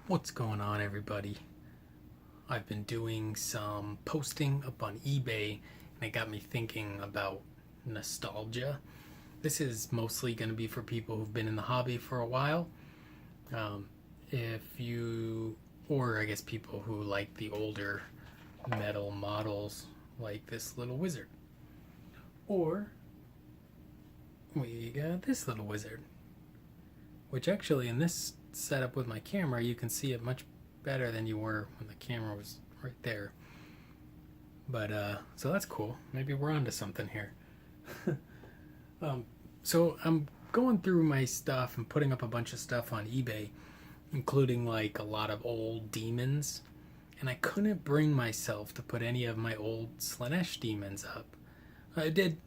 What's going on, everybody? I've been doing some posting up on eBay, and it got me thinking about nostalgia. This is mostly going to be for people who've been in the hobby for a while. Um, if you, or I guess people who like the older metal models, like this little wizard. Or we got this little wizard, which actually in this setup with my camera, you can see it much better than you were when the camera was right there. But so that's cool. Maybe we're onto something here. So I'm going through my stuff and putting up a bunch of stuff on eBay, including like a lot of old demons, and I couldn't bring myself to put any of my old Slanesh demons up. I did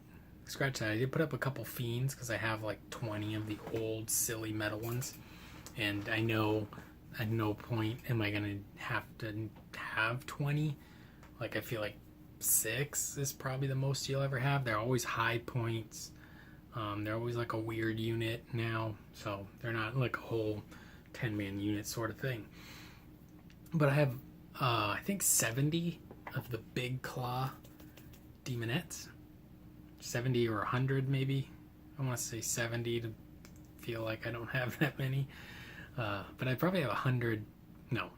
scratch that. I did put up a couple fiends because I have like 20 of the old silly metal ones, and I know at no point am I gonna have to have 20. Like I feel like 6 is probably the most you'll ever have. They're always high points. They're always like a weird unit now, so they're not like a whole 10-man unit sort of thing. But I have I think 70 of the big claw demonettes. 70 or 100 maybe. I want to say 70 to feel like I don't have that many. But I probably have 100, no,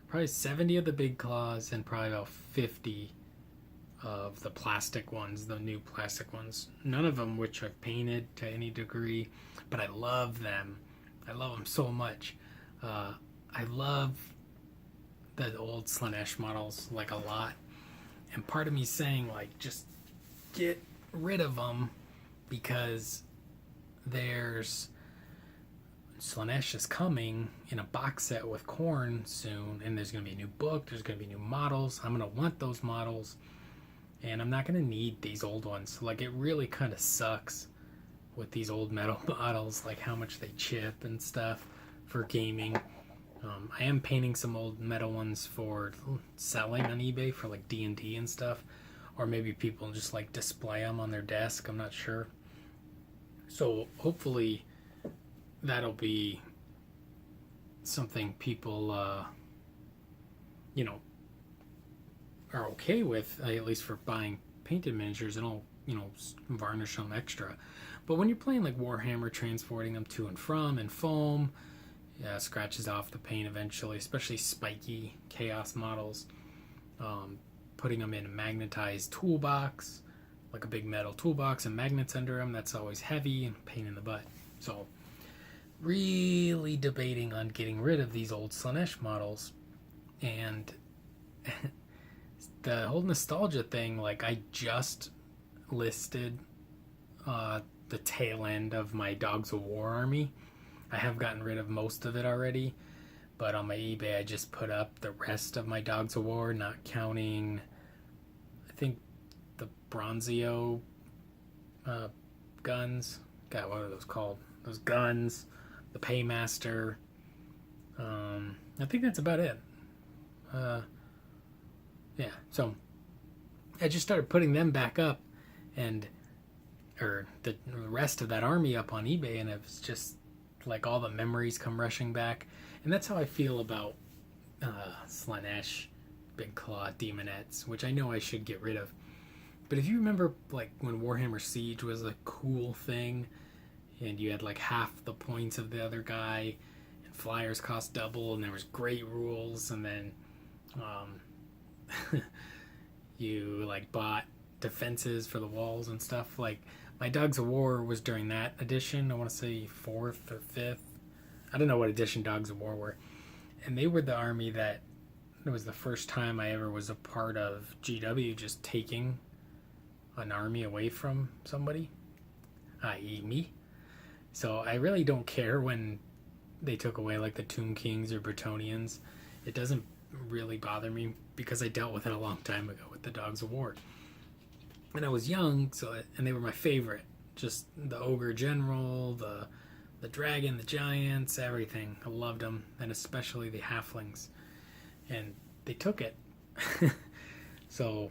probably 70 of the big claws and probably about 50 of the plastic ones, the new plastic ones. None of them which I've painted to any degree, but I love them. I love them so much. I love the old Slanesh models like a lot. And part of me saying like just get rid of them because there's Slanesh is coming in a box set with Korn soon, and there's going to be a new book, there's going to be new models. I'm going to want those models, and I'm not going to need these old ones. Like, it really kind of sucks with these old metal models, like how much they chip and stuff for gaming. I am painting some old metal ones for selling on eBay for like D&D and stuff, or maybe people just like display them on their desk. I'm not sure. So hopefully that'll be something people, are okay with, at least for buying painted miniatures, and I'll, varnish them extra. But when you're playing like Warhammer, transporting them to and from in foam, scratches off the paint eventually, especially spiky chaos models. Putting them in a magnetized toolbox, like a big metal toolbox and magnets under them, that's always heavy and pain in the butt. So really debating on getting rid of these old Slanesh models. And the whole nostalgia thing, like I just listed the tail end of my Dogs of War army. I have gotten rid of most of it already, but on my eBay I just put up the rest of my Dogs of War, not counting, I think, the Bronzio guns. God, what are those called? Those guns, the Paymaster. I think that's about it. Yeah, so I just started putting them back up, or the rest of that army up on eBay, and it was just like all the memories come rushing back. And that's how I feel about Slanesh Big Claw Demonettes, which I know I should get rid of. But if you remember, like when Warhammer Siege was a cool thing, and you had like half the points of the other guy, and flyers cost double, and there was great rules, and then you like bought defenses for the walls and stuff. Like my Dogs of War was during that edition. I want to say 4th or 5th. I don't know what edition Dogs of War were. And they were the army that it was the first time I ever was a part of GW just taking an army away from somebody, i.e. me. So I really don't care when they took away like the Tomb Kings or Bretonnians. It doesn't really bother me because I dealt with it a long time ago with the Dogs of War. And I was young, and they were my favorite. Just the Ogre General, the Dragon, the Giants, everything. I loved them, and especially the Halflings. And they took it. So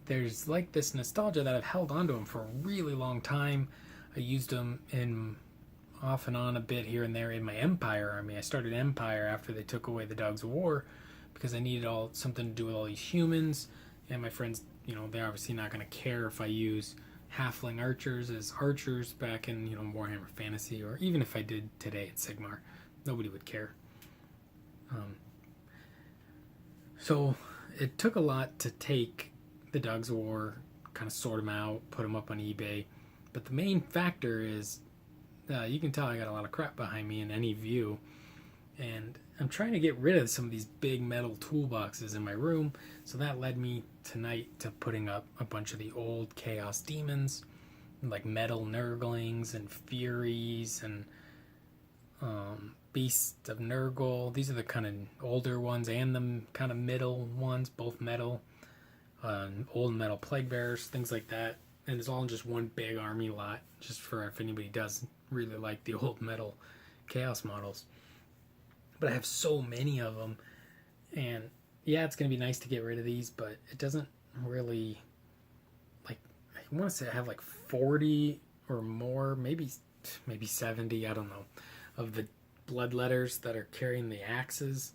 there's like this nostalgia that I've held onto them for a really long time. I used them in off and on a bit here and there in my Empire army. I started Empire after they took away the Dogs of War because I needed something to do with all these humans. And my friends, they're obviously not going to care if I use halfling archers as archers back in, Warhammer Fantasy, or even if I did today at Sigmar. Nobody would care. So it took a lot to take the Dogs of War, kind of sort them out, put them up on eBay. But the main factor is, you can tell I got a lot of crap behind me in any view. And I'm trying to get rid of some of these big metal toolboxes in my room. So that led me tonight to putting up a bunch of the old Chaos Demons, like metal Nurglings and Furies and Beasts of Nurgle. These are the kind of older ones and the kind of middle ones, both metal. Old metal Plague Bearers, things like that. And it's all in just one big army lot, just for if anybody does really like the old metal Chaos models. But I have so many of them, and yeah, it's going to be nice to get rid of these, but it doesn't really, I want to say I have 40 or more, maybe 70, I don't know, of the bloodletters that are carrying the axes.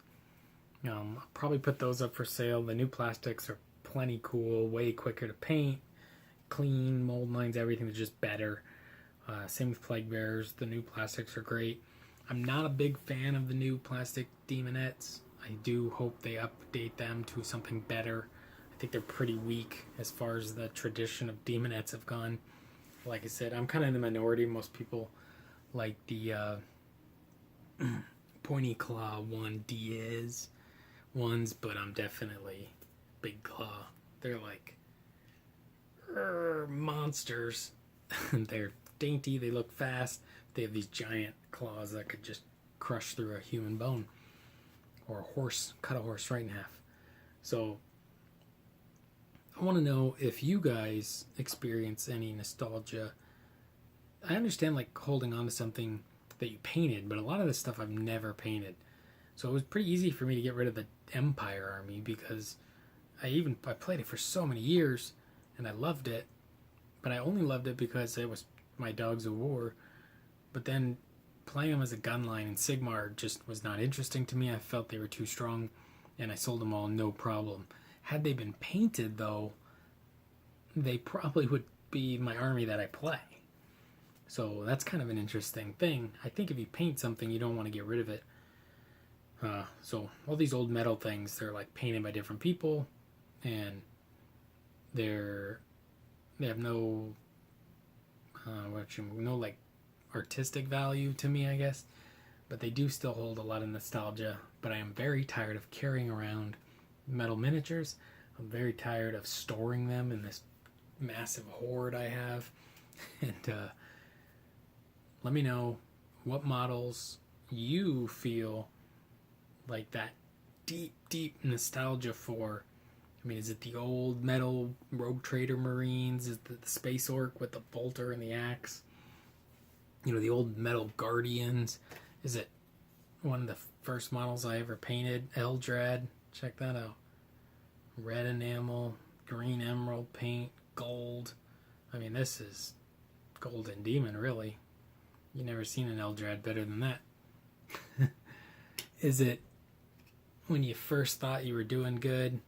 I'll probably put those up for sale. The new plastics are plenty cool, way quicker to paint, clean, mold lines, everything is just better. Same with Plague Bearers. The new plastics are great. I'm not a big fan of the new plastic Demonettes. I do hope they update them to something better. I think they're pretty weak as far as the tradition of Demonettes have gone. Like I said, I'm kind of in the minority. Most people like the Pointy Claw 1DS ones, but I'm definitely Big Claw. They're like monsters. They're dainty, they look fast. They have these giant claws that could just crush through a human bone, or cut a horse right in half. So I want to know if you guys experience any nostalgia. I understand holding on to something that you painted, but a lot of this stuff I've never painted. So it was pretty easy for me to get rid of the Empire army because I played it for so many years and I loved it, but I only loved it because it was my Dogs of War. But then playing them as a gunline in Sigmar just was not interesting to me. I felt they were too strong, and I sold them all no problem. Had they been painted, though, they probably would be my army that I play. So that's kind of an interesting thing. I think if you paint something, you don't want to get rid of it. So all these old metal things, they're painted by different people, and they have no artistic value to me, I guess, but they do still hold a lot of nostalgia. But I am very tired of carrying around metal miniatures. I'm very tired of storing them in this massive hoard I have. And let me know what models you feel like that deep nostalgia for. I mean, is it the old metal Rogue Trader Marines? Is it the Space Orc with the bolter and the axe? The old metal Guardians? Is it one of the first models I ever painted? Eldrad? Check that out. Red enamel, green emerald paint, gold. I mean, this is Golden Demon, really. You never seen an Eldrad better than that. Is it when you first thought you were doing good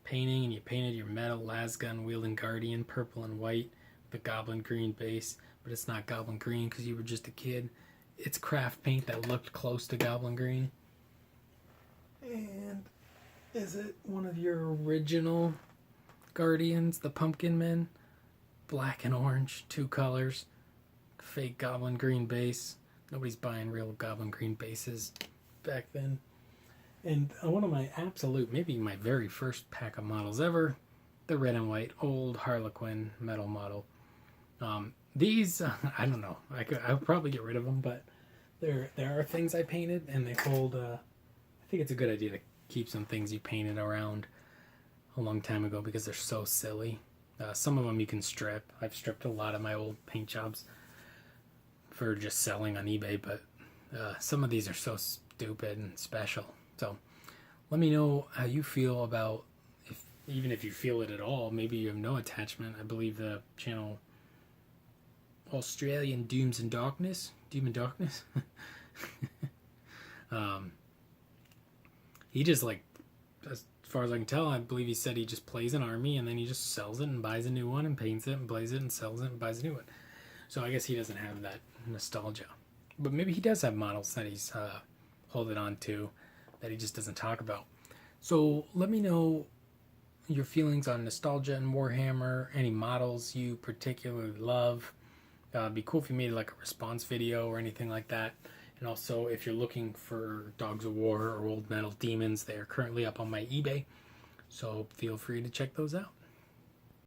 painting and you painted your metal lasgun wielding Guardian purple and white with a goblin green base, but it's not goblin green because you were just a kid? It's craft paint that looked close to goblin green. And is it one of your original Guardians, the Pumpkin Men? Black and orange, 2 colors, fake goblin green base. Nobody's buying real goblin green bases back then. And one of my maybe my very first pack of models ever, the red and white old Harlequin metal model. These, I don't know, I'll probably get rid of them, but there are things I painted, and they hold, I think it's a good idea to keep some things you painted around a long time ago because they're so silly. Some of them you can strip. I've stripped a lot of my old paint jobs for just selling on eBay, but some of these are so stupid and special. So let me know how you feel about, even if you feel it at all. Maybe you have no attachment. I believe the channel Australian Dooms and Darkness. Doom and Darkness. He just like, as far as I can tell, I believe he said he just plays an army and then he just sells it and buys a new one and paints it and plays it and sells it and buys a new one. So I guess he doesn't have that nostalgia. But maybe he does have models that he's holding on to that he just doesn't talk about. So let me know your feelings on nostalgia and Warhammer, any models you particularly love. It'd be cool if you made like a response video or anything like that. And also, if you're looking for Dogs of War or Old Metal Demons, they are currently up on my eBay. So feel free to check those out.